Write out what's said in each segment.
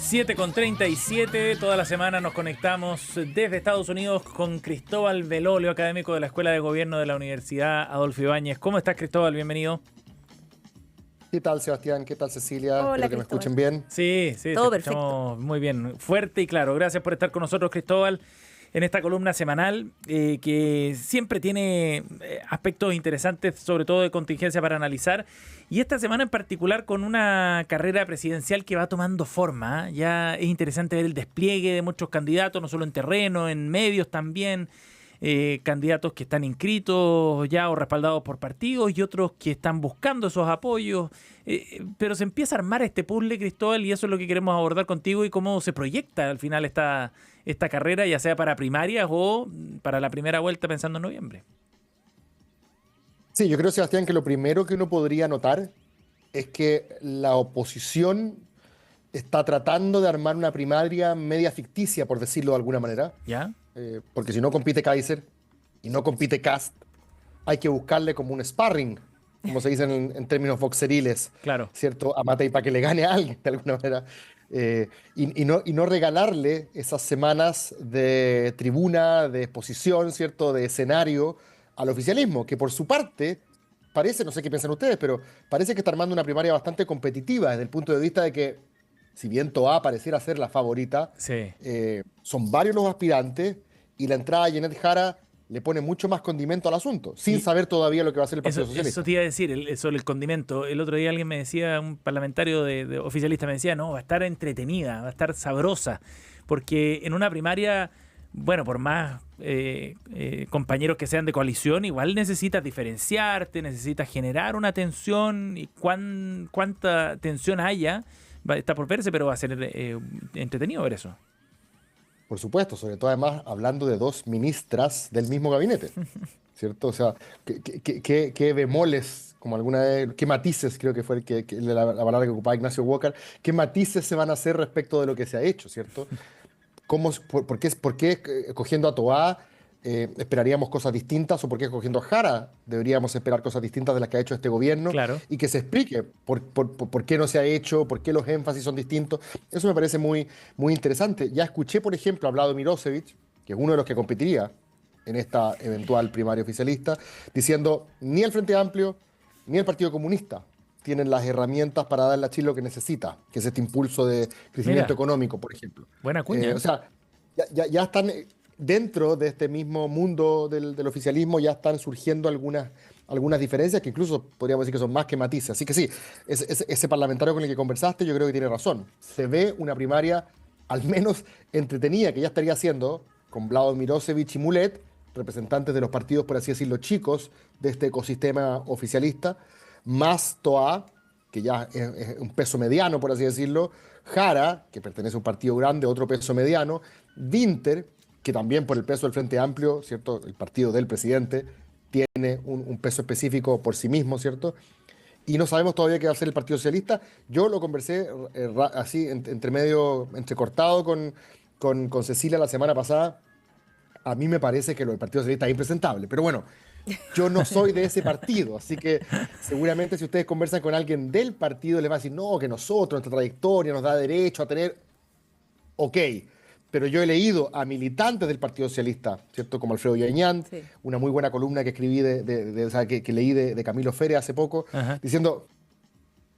7:37, toda la semana nos conectamos desde Estados Unidos con Cristóbal Belolio, académico de la Escuela de Gobierno de la Universidad Adolfo Ibáñez. ¿Cómo estás, Cristóbal? Bienvenido. ¿Qué tal, Sebastián? ¿Qué tal, Cecilia? Hola, Espero que me escuchen bien. Sí, todo te escuchamos muy bien, fuerte y claro. Gracias por estar con nosotros, Cristóbal, en esta columna semanal que siempre tiene aspectos interesantes, sobre todo de contingencia para analizar. Y esta semana en particular con una carrera presidencial que va tomando forma. Ya es interesante ver el despliegue de muchos candidatos, no solo en terreno, en medios también. Candidatos que están inscritos ya o respaldados por partidos y otros que están buscando esos apoyos. Pero se empieza a armar este puzzle, Cristóbal, y eso es lo que queremos abordar contigo y cómo se proyecta al final esta carrera, ya sea para primarias o para la primera vuelta pensando en noviembre. Sí, yo creo, Sebastián, que lo primero que uno podría notar es que la oposición está tratando de armar una primaria media ficticia, por decirlo de alguna manera. ¿Ya? Porque si no compite Kaiser y no compite Kast, hay que buscarle como un sparring, como se dice en términos boxeriles, Claro. ¿cierto? A Matei para que le gane a alguien, de alguna manera. Y no regalarle esas semanas de tribuna, de exposición, ¿cierto? De escenario al oficialismo, que por su parte parece, no sé qué piensan ustedes, pero parece que está armando una primaria bastante competitiva desde el punto de vista de que, si bien Toá pareciera ser la favorita, Sí. son varios los aspirantes y la entrada de Janet Jara le pone mucho más condimento al asunto, sin saber todavía lo que va a hacer el Partido Socialista. Eso te iba a decir, sobre el condimento. El otro día alguien me decía, un parlamentario de oficialista me decía, no, va a estar entretenida, va a estar sabrosa, porque en una primaria, bueno, por más compañeros que sean de coalición, igual necesitas diferenciarte, necesitas generar una tensión y cuánta tensión haya, está por verse, pero va a ser entretenido ver eso. Por supuesto, sobre todo además hablando de dos ministras del mismo gabinete, ¿cierto? O sea, qué bemoles, como alguna vez, qué matices, creo que fue la palabra que ocupaba Ignacio Walker, qué matices se van a hacer respecto de lo que se ha hecho, ¿cierto? ¿Por qué cogiendo a Toá esperaríamos cosas distintas, o por qué escogiendo a Jara deberíamos esperar cosas distintas de las que ha hecho este gobierno? Claro. Y que se explique por qué no se ha hecho, por qué los énfasis son distintos. Eso me parece muy, muy interesante. Ya escuché, por ejemplo, a Vlado Mirosevic, que es uno de los que competiría en esta eventual primaria oficialista, diciendo ni el Frente Amplio ni el Partido Comunista tienen las herramientas para darle a Chile lo que necesita, que es este impulso de crecimiento económico, por ejemplo. Buena cuña. O sea, ya están dentro de este mismo mundo del oficialismo, ya están surgiendo algunas diferencias que incluso podríamos decir que son más que matices. Así que sí, ese parlamentario con el que conversaste yo creo que tiene razón. Se ve una primaria al menos entretenida, que ya estaría haciendo con Vlado Mirosevic y Mulet, representantes de los partidos, por así decirlo, chicos de este ecosistema oficialista, más Toá, que ya es un peso mediano, por así decirlo, Jara, que pertenece a un partido grande, otro peso mediano, Vinter, que también por el peso del Frente Amplio, ¿cierto? El partido del presidente tiene un peso específico por sí mismo, ¿cierto? Y no sabemos todavía qué va a hacer el Partido Socialista. Yo lo conversé así, entrecortado con Cecilia la semana pasada. A mí me parece que lo del Partido Socialista es impresentable, pero bueno, yo no soy de ese partido, así que seguramente si ustedes conversan con alguien del partido les va a decir, no, que nosotros, nuestra trayectoria nos da derecho a tener... Ok, pero yo he leído a militantes del Partido Socialista, ¿cierto? Como Alfredo Yañán, Sí. una muy buena columna que escribí, o sea, que leí de Camilo Fere hace poco, Ajá. diciendo,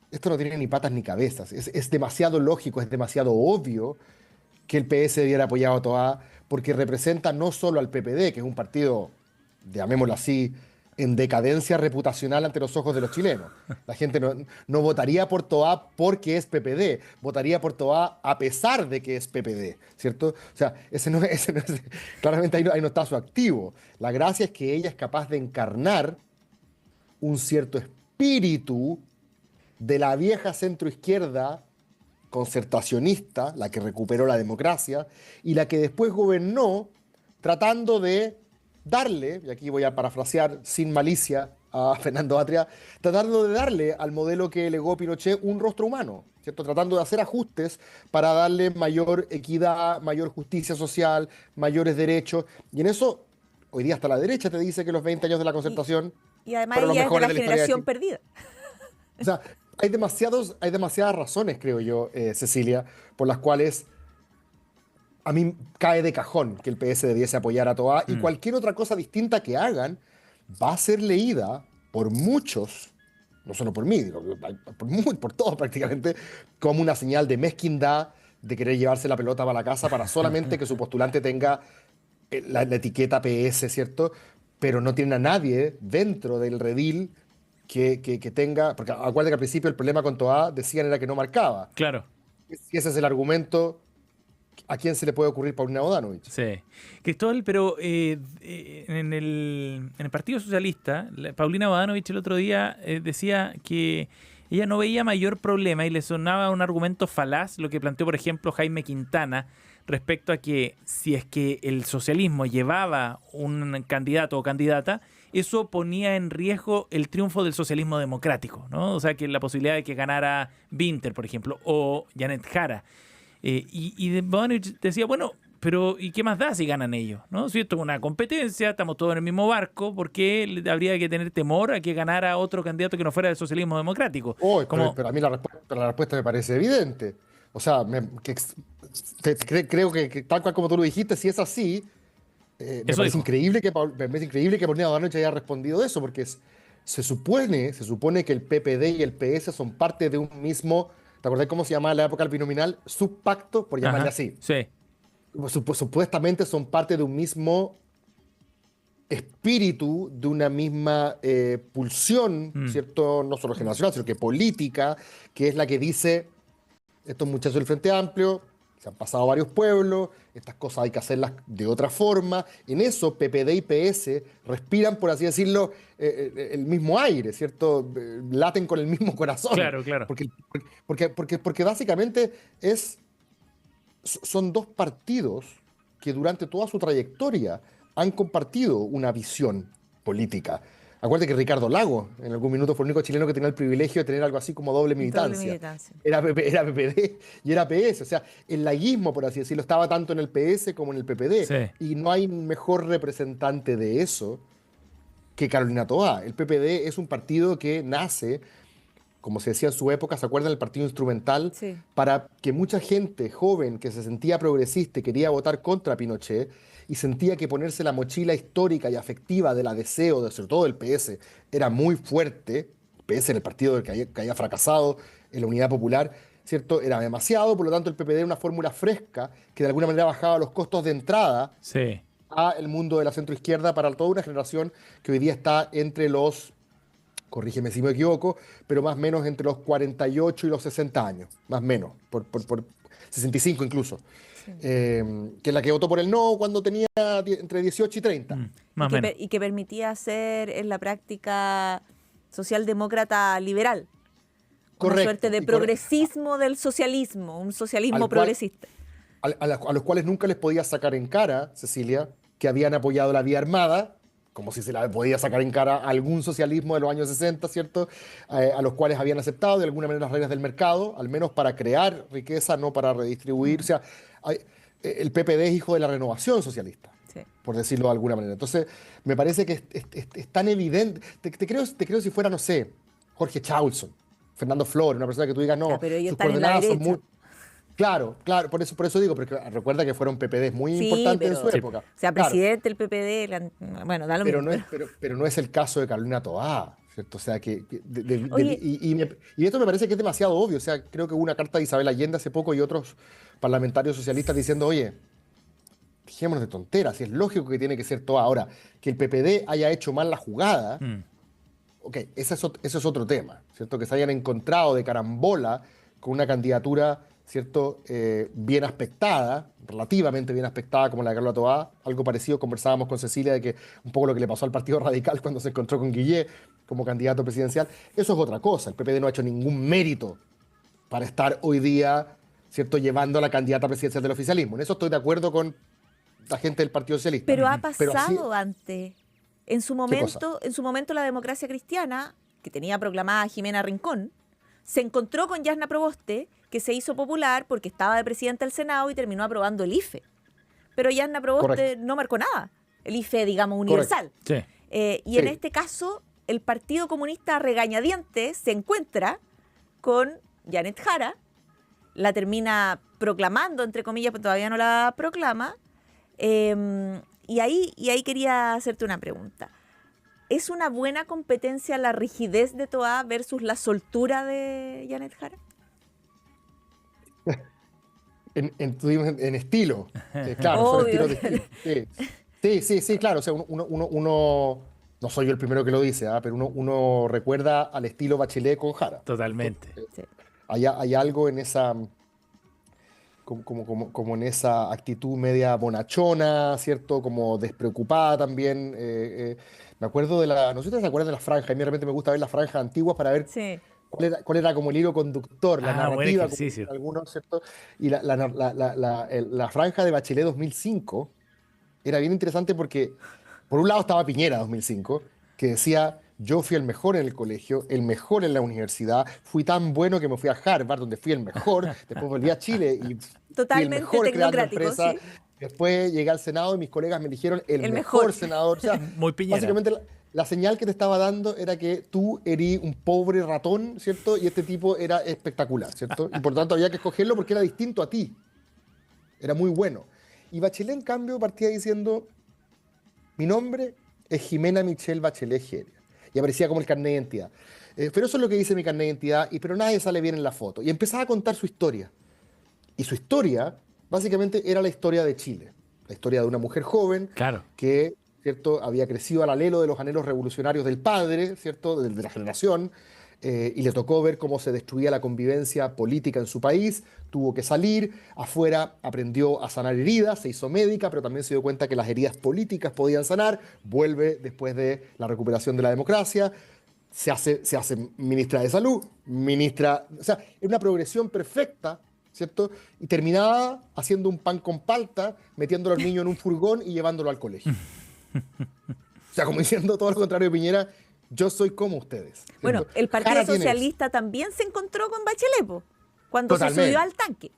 esto no tiene ni patas ni cabezas, es demasiado lógico, es demasiado obvio que el PS debiera apoyar a Toá, porque representa no solo al PPD, que es un partido, llamémoslo así, en decadencia reputacional ante los ojos de los chilenos. La gente no votaría por Toá porque es PPD, votaría por Toá a pesar de que es PPD, ¿cierto? O sea, claramente ahí no está su activo. La gracia es que ella es capaz de encarnar un cierto espíritu de la vieja centroizquierda concertacionista, la que recuperó la democracia, y la que después gobernó tratando de darle, y aquí voy a parafrasear sin malicia a Fernando Atria, tratando de darle al modelo que legó Pinochet un rostro humano, ¿cierto? Tratando de hacer ajustes para darle mayor equidad, mayor justicia social, mayores derechos, y en eso, hoy día hasta la derecha te dice que los 20 años de la concertación Y además fueron los ella es de mejores la de la historia de generación Chile. perdida. O sea, hay demasiadas razones, creo yo, Cecilia, por las cuales a mí cae de cajón que el PS debiese apoyar a Toa y Mm, cualquier otra cosa distinta que hagan va a ser leída por muchos, no solo por mí, digo, por todos prácticamente, como una señal de mezquindad, de querer llevarse la pelota para la casa para solamente que su postulante tenga la etiqueta PS, ¿cierto? Pero no tienen a nadie dentro del redil que tenga, porque acuérdate que al principio el problema con Toa decían era que no marcaba. claro. Si ese es el argumento, ¿a quién se le puede ocurrir Paulina Bodanovich? Sí. Cristóbal, pero en el Partido Socialista, Paulina Bodanovich el otro día decía que ella no veía mayor problema y le sonaba un argumento falaz lo que planteó, por ejemplo, Jaime Quintana respecto a que si es que el socialismo llevaba un candidato o candidata, eso ponía en riesgo el triunfo del socialismo democrático, ¿no? O sea, que la posibilidad de que ganara Winter, por ejemplo, o Janet Jara. Y Bodanovich decía, bueno, pero ¿y qué más da si ganan ellos? ¿No? Si esto es una competencia, estamos todos en el mismo barco, ¿por qué habría que tener temor a que ganara otro candidato que no fuera del socialismo democrático? Oh, Como, pero a mí la respuesta me parece evidente. O sea, creo que tal cual como tú lo dijiste, si es así, me eso parece dijo. increíble me parece increíble que Paulina Bodanovich haya respondido eso, porque se supone que el PPD y el PS son parte de un mismo, ¿te acordás cómo se llamaba en la época del binominal? Subpacto, por llamarle Ajá, así. sí. Supuestamente son parte de un mismo espíritu, de una misma pulsión, Mm, ¿cierto? No solo generacional, sino que política, que es la que dice, estos muchachos del Frente Amplio se han pasado varios pueblos, estas cosas hay que hacerlas de otra forma. En eso, PPD y PS respiran, por así decirlo, el mismo aire, ¿cierto? Laten con el mismo corazón. claro, claro. Porque básicamente son dos partidos que durante toda su trayectoria han compartido una visión política. Acuérdate que Ricardo Lago en algún minuto fue el único chileno que tenía el privilegio de tener algo así como doble Doble militancia. militancia. Era PPD y era PS. O sea, el laguismo, por así decirlo, estaba tanto en el PS como en el PPD. Sí. Y no hay mejor representante de eso que Carolina Toá. El PPD es un partido que nace, como se decía en su época, ¿se acuerdan? El partido instrumental, Sí. para que mucha gente joven que se sentía progresista y quería votar contra Pinochet y sentía que ponerse la mochila histórica y afectiva de la deseo, sobre todo del PS, era muy fuerte. El PS era el partido que había fracasado en la Unidad Popular, ¿cierto? Era demasiado, por lo tanto el PPD era una fórmula fresca que de alguna manera bajaba los costos de entrada Sí. a el mundo de la centroizquierda para toda una generación que hoy día está entre los, corrígeme si me equivoco, pero más o menos entre los 48 y los 60 años, más o menos, por 65 incluso, Sí. que es la que votó por el no cuando tenía entre 18 y 30. Más o menos. Y que permitía ser en la práctica socialdemócrata liberal. Una Correcto. suerte de progresismo del socialismo, un socialismo Al cual, progresista. a los cuales nunca les podía sacar en cara, Cecilia, que habían apoyado la vía armada, como si se la podía sacar en cara a algún socialismo de los años 60, ¿cierto? A los cuales habían aceptado de alguna manera las reglas del mercado, al menos para crear riqueza, no para redistribuir. O sea, el PPD es hijo de la renovación socialista, Sí. por decirlo de alguna manera. Entonces, me parece que es tan evidente. Te creo si fuera, no sé, Jorge Chausson, Fernando Flores, una persona que tú digas, Ya, no, pero ellos sus están en la coordenadas son derecha. muy. Claro, claro, por eso digo, porque recuerda que fueron PPDs muy Sí, importantes en pero, su época. o sea, Claro, presidente del PPD, bueno, da lo pero mismo. no es el caso de Carolina Toá, ¿cierto? O sea, Oye, y esto me parece que es demasiado obvio. O sea, creo que hubo una carta de Isabel Allende hace poco y otros parlamentarios socialistas diciendo, oye, dejémonos de tonteras, y es lógico que tiene que ser Toá. Ahora, que el PPD haya hecho mal la jugada, Mm, ok, ese es otro tema, ¿cierto? Que se hayan encontrado de carambola con una candidatura, ¿cierto? Bien aspectada, relativamente bien aspectada como la de Carla Toá. Algo parecido conversábamos con Cecilia de que un poco lo que le pasó al Partido Radical cuando se encontró con Guillé como candidato presidencial. Eso es otra cosa. El PPD no ha hecho ningún mérito para estar hoy día, ¿cierto? Llevando a la candidata presidencial del oficialismo. En eso estoy de acuerdo con la gente del Partido Socialista. pero ha Pero así, pasado antes. ¿qué cosa? En su momento la democracia cristiana, que tenía proclamada a Jimena Rincón, se encontró con Yasna Proboste, que se hizo popular porque estaba de presidente del Senado y terminó aprobando el IFE. Pero Yasna Proboste Correcto, no marcó nada. El IFE, digamos, correcto. universal. sí. Y en Sí, este caso, el Partido Comunista a regañadientes se encuentra con Janet Jara, la termina proclamando, entre comillas, pero todavía no la proclama. Y ahí quería hacerte una pregunta. ¿Es una buena competencia la rigidez de Toá versus la soltura de Janet Jara? En estilo. Claro, son Obvio. estilos de estilo. Sí, claro. O sea, uno no soy yo el primero que lo dice, pero uno recuerda al estilo Bachelet con Jara. Totalmente. Sí. Hay algo en esa, como en esa actitud media bonachona, ¿cierto? Como despreocupada también. Me acuerdo no sé si ustedes se acuerdan de las franjas. A mí de repente me gusta ver las franjas antiguas para ver Sí. cuál era como el hilo conductor, la Buen narrativa, como ejercicio. dicen algunos, ¿cierto? Y la franja de Bachelet 2005 era bien interesante porque, por un lado, estaba Piñera 2005, que decía: yo fui el mejor en el colegio, el mejor en la universidad, fui tan bueno que me fui a Harvard, donde fui el mejor, después volví a Chile y fui el Totalmente mejor creando tecnocrático, empresas, sí. después llegué al Senado y mis colegas me eligieron el El mejor mejor. senador. O sea, Muy Piñera. básicamente la señal que te estaba dando era que tú erí un pobre ratón, ¿cierto? Y este tipo era espectacular, ¿cierto? Y por tanto había que escogerlo porque era distinto a ti. Era muy bueno. Y Bachelet, en cambio, partía diciendo: mi nombre es Jimena Michelle Bachelet Heredia. Y aparecía como el carnet de identidad. Pero eso es lo que dice mi carnet de identidad, pero nadie sale bien en la foto. Y empezaba a contar su historia. Y su historia, básicamente, era la historia de Chile. La historia de una mujer joven Claro. que, ¿cierto?, había crecido al alelo de los anhelos revolucionarios del padre, ¿cierto?, de la generación, y le tocó ver cómo se destruía la convivencia política en su país, tuvo que salir, afuera aprendió a sanar heridas, se hizo médica, pero también se dio cuenta que las heridas políticas podían sanar, vuelve después de la recuperación de la democracia, se hace ministra de salud, o sea, es una progresión perfecta, ¿cierto? Y terminaba haciendo un pan con palta, metiéndolo al niño en un furgón y llevándolo al colegio. O sea, como diciendo todo lo contrario de Piñera: yo soy como ustedes. ¿Cierto? Bueno, el Partido Jara tiene eso. Socialista también se encontró con Bachelet, po, cuando Totalmente. se subió al tanque.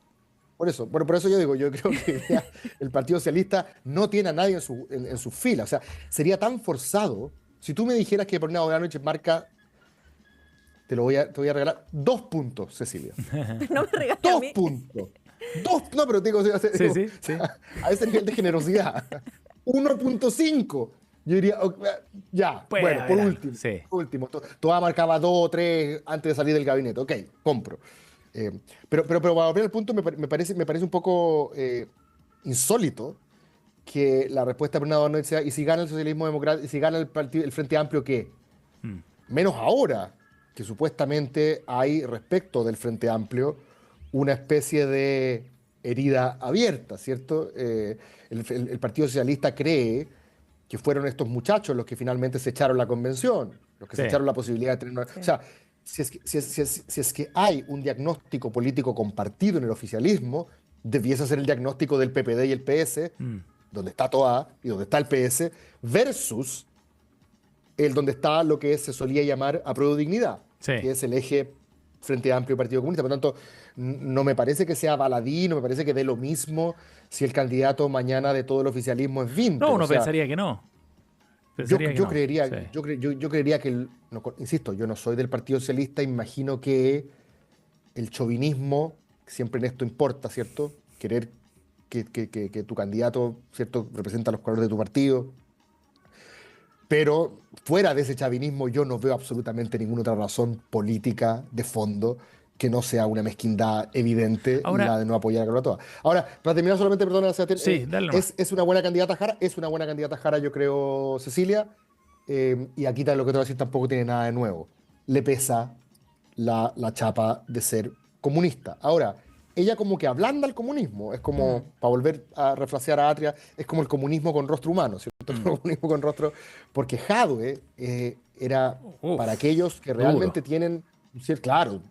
Por eso, bueno, por eso yo digo, yo creo que ya el Partido Socialista no tiene a nadie en su fila. O sea, sería tan forzado. Si tú me dijeras que por una hora de la noche marca, te voy a regalar 2 puntos, Cecilia. No me regales a 2 mí. puntos. No, pero digo, Sí. a ese nivel de generosidad. 1.5. Yo diría, ya, Puede bueno, por haber último. algo, sí. Por último. Todavía marcaba 2 o 3 antes de salir del gabinete. Ok, compro. Pero para volver al punto, me parece un poco insólito que la respuesta de Bernardo Arnold sea: ¿y si gana el socialismo democrático, y si gana el Frente Amplio, qué? Menos ahora que supuestamente hay respecto del Frente Amplio una especie de herida abierta, ¿cierto? El Partido Socialista cree que fueron estos muchachos los que finalmente se echaron la convención, los que se Sí. echaron la posibilidad de tener una... O sea, si es que hay un diagnóstico político compartido en el oficialismo, debiese ser el diagnóstico del PPD y el PS, donde está Toá y donde está el PS, versus el donde está lo que se solía llamar apruebo dignidad, Sí. que es el eje Frente Amplio y Partido Comunista. Por lo tanto, no me parece que sea baladí, no me parece que dé lo mismo si el candidato mañana de todo el oficialismo es Vinter. No, uno O sea, pensaría que no. yo Pensaría que creería, no. Sí. yo creería que, insisto, yo no soy del Partido Socialista, imagino que el chauvinismo, siempre en esto importa, ¿cierto? Querer que tu candidato, ¿cierto?, representa los colores de tu partido. Pero fuera de ese chauvinismo yo no veo absolutamente ninguna otra razón política de fondo que no sea una mezquindad evidente Ahora- y la de no apoyar a Carlos Toa. Ahora, para terminar solamente, perdona, Sebastián, Sí, dale nomás. es una buena candidata Jara, yo creo, Cecilia, y aquí lo que te voy a decir tampoco tiene nada de nuevo. Le pesa la chapa de ser comunista. Ahora, ella como que ablanda el comunismo, es como, para volver a refrasear a Atria, es como el comunismo con rostro humano, ¿cierto? El comunismo con rostro, porque Jadwe era Uf, para aquellos que duro. realmente tienen, claro,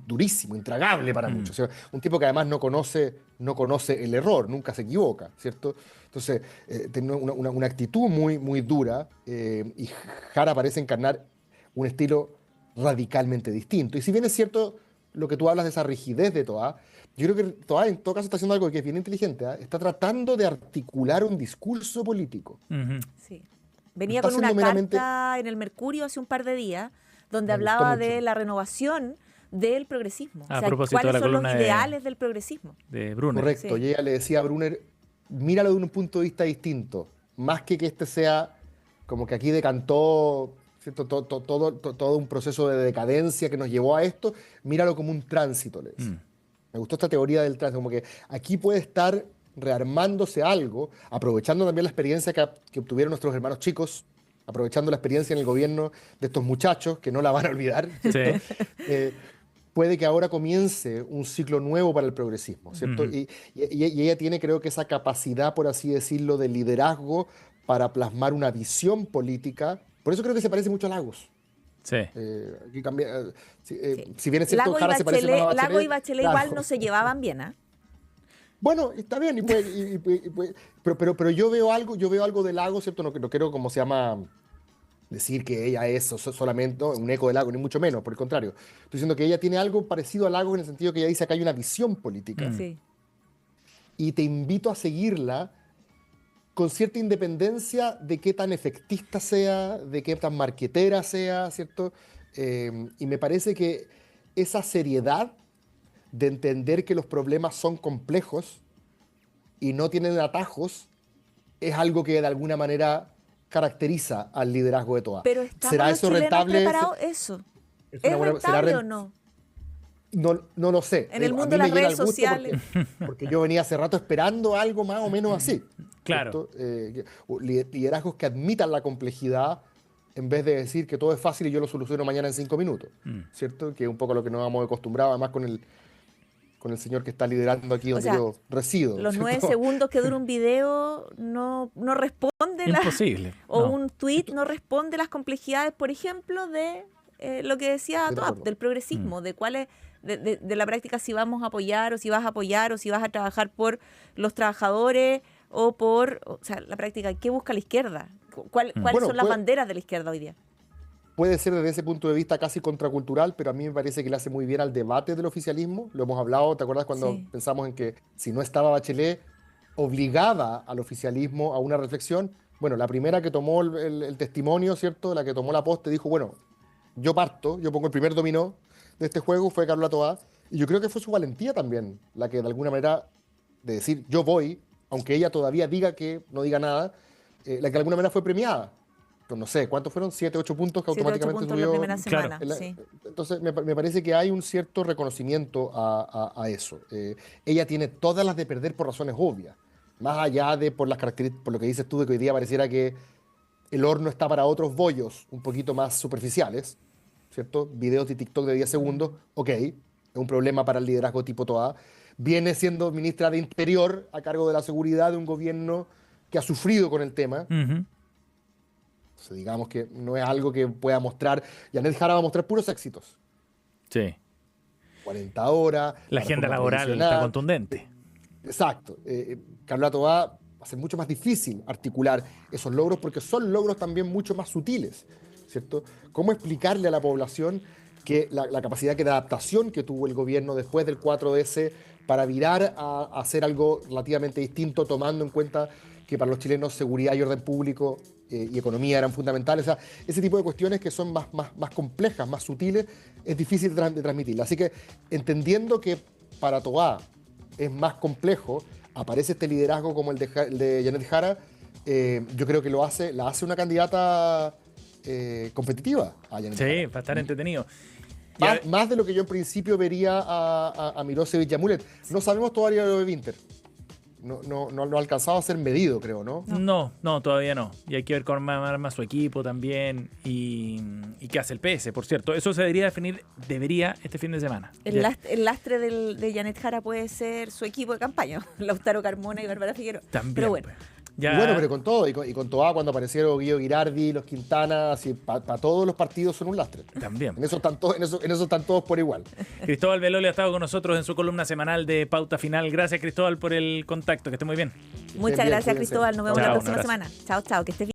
durísimo, intragable para muchos. O sea, un tipo que además no conoce el error, nunca se equivoca, ¿cierto? Entonces, tiene una actitud muy, muy dura, y Jara parece encarnar un estilo radicalmente distinto. Y si bien es cierto lo que tú hablas de esa rigidez de Toá, yo creo que Toá en todo caso está haciendo algo que es bien inteligente, ¿ah? Está tratando de articular un discurso político. Ujú. Sí. Venía Está con una siendo meramente- carta en el Mercurio hace un par de días donde Me gustó hablaba mucho. de la renovación del progresismo. A propósito de ¿cuáles la son los columna ideales del progresismo? de Brunner. Correcto, Sí. y ella le decía a Brunner, míralo de un punto de vista distinto, más que este sea como que aquí decantó, ¿cierto? Todo un proceso de decadencia que nos llevó a esto, míralo como un tránsito, le decía. Me gustó esta teoría del tránsito, como que aquí puede estar rearmándose algo, aprovechando también la experiencia que obtuvieron nuestros hermanos chicos, aprovechando la experiencia en el gobierno de estos muchachos, que no la van a olvidar, ¿cierto? Sí. Puede que ahora comience un ciclo nuevo para el progresismo, ¿cierto? Ujú. Y ella tiene, creo que, esa capacidad, por así decirlo, de liderazgo para plasmar una visión política. Por eso creo que se parece mucho a Lagos. Sí. Aquí cambia, Sí. si bien es cierto, Lago y Jara se parece más a Bachelet, Bachelet. Lago y Bachelet claro. igual no se llevaban bien, ¿ah? Bueno, está bien, pero yo veo algo de Lagos, ¿cierto? No quiero, como se llama, decir que ella es solamente un eco de Lagos, ni mucho menos, por el contrario. Estoy diciendo que ella tiene algo parecido a Lagos en el sentido que ella dice que hay una visión política. Sí. Y te invito a seguirla con cierta independencia de qué tan efectista sea, de qué tan marquetera sea, ¿cierto? Y me parece que esa seriedad de entender que los problemas son complejos y no tienen atajos es algo que de alguna manera caracteriza al liderazgo de Toa. Pero estamos ¿Será los eso chilenos rentable? preparados eso. ¿Es ¿Es una buena- será rentable ren- o no? No lo sé. En el A mundo mí de me las llena redes el gusto sociales. porque yo venía hace rato esperando algo más o menos así. Claro. ¿Cierto? Liderazgos que admitan la complejidad en vez de decir que todo es fácil y yo lo soluciono mañana en 5 minutos. ¿Cierto? Que es un poco lo que nos hemos acostumbrado, además con el señor que está liderando aquí donde sea, yo resido. Los 9 ¿cierto? segundos que dura un video no responde Imposible. o no. un tweet no responde las complejidades, por ejemplo, de lo que decía Estoy de Toab, acuerdo. del progresismo, de cuál es, de la práctica, si vamos a apoyar o si vas a apoyar o si vas a trabajar por los trabajadores o sea, la práctica, ¿qué busca la izquierda? ¿Cuáles Bueno, son las pues- banderas de la izquierda hoy día? Puede ser desde ese punto de vista casi contracultural, pero a mí me parece que le hace muy bien al debate del oficialismo. Lo hemos hablado, ¿te acuerdas cuando Sí. pensamos en que si no estaba Bachelet, obligaba al oficialismo a una reflexión? Bueno, la primera que tomó el testimonio, ¿cierto? La que tomó la poste, dijo, bueno, yo parto, yo pongo el primer dominó de este juego, fue Carla Toá, y yo creo que fue su valentía también, la que de alguna manera, de decir, yo voy, aunque ella todavía diga que no diga nada, la que de alguna manera fue premiada. Pues no sé, ¿cuántos fueron? 7, 8 puntos que 7, 8 automáticamente puntos la subió. primera Claro. semana. Sí. Entonces, me parece que hay un cierto reconocimiento a eso. Ella tiene todas las de perder por razones obvias, más allá de por las características, por lo que dices tú, de que hoy día pareciera que el horno está para otros bollos un poquito más superficiales, ¿cierto? Videos de TikTok de 10 segundos, ok, es un problema para el liderazgo tipo Toa. Viene siendo ministra de Interior a cargo de la seguridad de un gobierno que ha sufrido con el tema. Ujú. Entonces, digamos que no es algo que pueda mostrar. Janet Jara va a mostrar puros éxitos. Sí. 40 horas. La agenda reforma laboral está previsional. contundente. Exacto. Carla Toá va a ser mucho más difícil articular esos logros porque son logros también mucho más sutiles, ¿cierto? ¿Cómo explicarle a la población que la capacidad de adaptación que tuvo el gobierno después del 4S para virar a hacer algo relativamente distinto, tomando en cuenta que para los chilenos seguridad y orden público y economía eran fundamentales? O sea, ese tipo de cuestiones que son más complejas, más sutiles, es difícil de transmitir. Así que entendiendo que para Toá es más complejo, aparece este liderazgo como el de Janet Jara, yo creo que la hace una candidata competitiva a Janet Sí, Jara. va a estar entretenido. Más de lo que yo en principio vería a Mirosevic y a Mulet. No sabemos todavía lo de Winter. No ha alcanzado a ser medido, creo, ¿no? No, todavía no. Y hay que ver cómo arma su equipo también y qué hace el PS, por cierto. Eso se debería este fin de semana. El lastre de Janet Jara puede ser su equipo de campaña, Lautaro Carmona y Bárbara Figueroa. También. Pero bueno, pues. Y Ya, bueno, pero con todo, y con Toá cuando aparecieron Guido Girardi, los Quintana, así, para todos los partidos son un lastre. también. En eso están todos por igual. Cristóbal Veloli ha estado con nosotros en su columna semanal de Pauta Final. Gracias, Cristóbal, por el contacto. Que esté muy bien. muchas bien, gracias, cuídense. Cristóbal. Nos vemos Chao, la un próxima abrazo. semana. Chao, chao, que estés bien.